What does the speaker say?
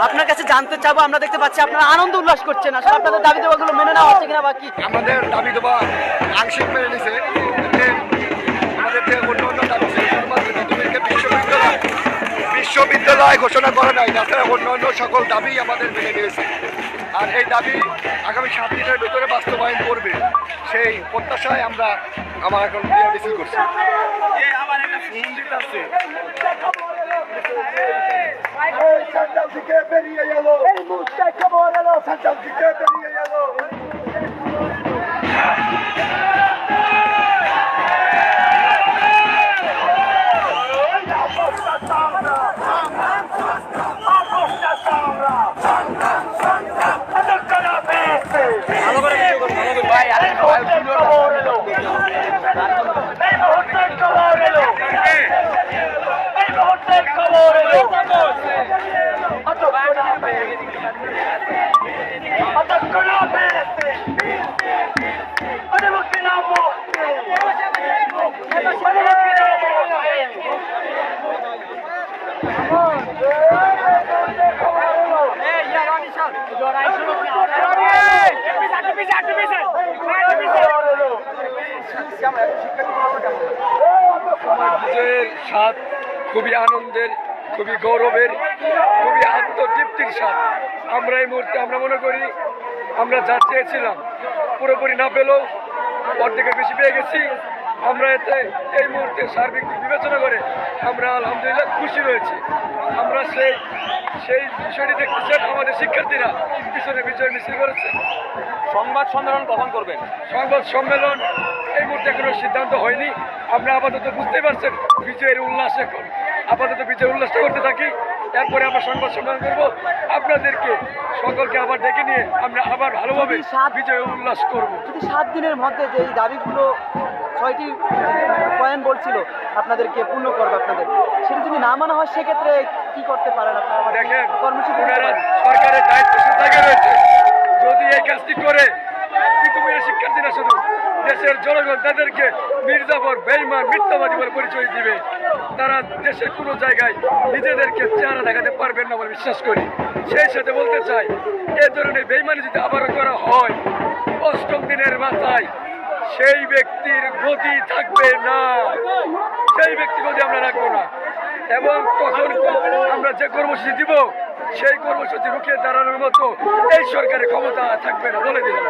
আপনার কাছে জানতে চাবো, আমরা দেখতে পাচ্ছি আপনারা আনন্দ উল্লাস করছেন, আসলে আপনাদের দাবি দেওয়াগুলো মেনে নেওয়া হচ্ছে কিনা বাকি? আমাদের দাবি দেওয়া আংশিক মেনে নিছে। আমাদের যে অন্য অন্য দাবি বিশ্ববিদ্যালয় ঘোষণা করা নাই, তাছাড়া অন্য অন্য সকল দাবি আমাদের মেনে নিয়েছে। আর এই দাবি আগামী 7 দিনের ভেতরে বাস্তবায়ন করবে, সেই প্রত্যাশায় আমরা এখন মিছিল করছি। বেরিয়ে গেল বিজয়ের স্বাদ খুবই আনন্দের, খুবই গৌরবের, খুবই আত্মতৃপ্তির স্বাদ। আমরা এই মুহূর্তে আমরা মনে করি আমরা যা চেয়েছিলাম পুরোপুরি না পেলেও অর্ধেকের বেশি পেয়ে গেছি। আমরা এতে এই মুহূর্তে সার্বিক বিবেচনা করে আমরা আলহামদুলিল্লাহ খুশি রয়েছি। আমরা সেই বিষয়টি দেখতেছেন আমাদের শিক্ষার্থীরা পিছনে বিজয় মিছিল করেছে। সংবাদ সম্মেলন কখন করবেন? সংবাদ সম্মেলন এই মুহূর্তে এখনো সিদ্ধান্ত হয়নি। আমরা আপাতত বুঝতেই পারছেন বিজয়ের উল্লাস, এখন আপাতত বিজয় উল্লাসটা করতে থাকি, এরপরে আমরা সংবাদ সম্মেলন করবো। আপনাদেরকে সকলকে আবার ডেকে নিয়ে আমরা আবার ভালোভাবে বিজয় উল্লাস করব। যদি 7 দিনের মধ্যে যে এই দাবিগুলো 6টি পয়েন্ট বলছিল আপনাদেরকে পূর্ণ করবে, আপনাদের সেটা যদি না মানা হয় সেক্ষেত্রে কি করতে পারেন আপনারা? দেখেন, কর্মসূচি সরকারের দায়িত্ব জায়গা রয়েছে। যদি এই কাজটি করে কিন্তু মেয়ে শিক্ষার্থীরা শুধু দেশের জনগণ তাদেরকে মির্জাফর বেঈমান মিথ্যাবাদী বলে পরিচয় দিবে। তারা দেশের কোনো জায়গায় নিজেদেরকে চেহারা দেখাতে পারবেন না বলে বিশ্বাস করি। সেই সাথে বলতে চাই, এ ধরনের বেঈমানি যদি আবারও করা হয় অষ্টম দিনের মাথায় সেই ব্যক্তির গতি থাকবে না, সেই ব্যক্তি গতি আমরা রাখবো না। এবং তখন আমরা যে কর্মসূচি দিব সেই কর্মসূচি রুখে দাঁড়ানোর মতো এই সরকারের ক্ষমতা থাকবে না বলে দিলাম।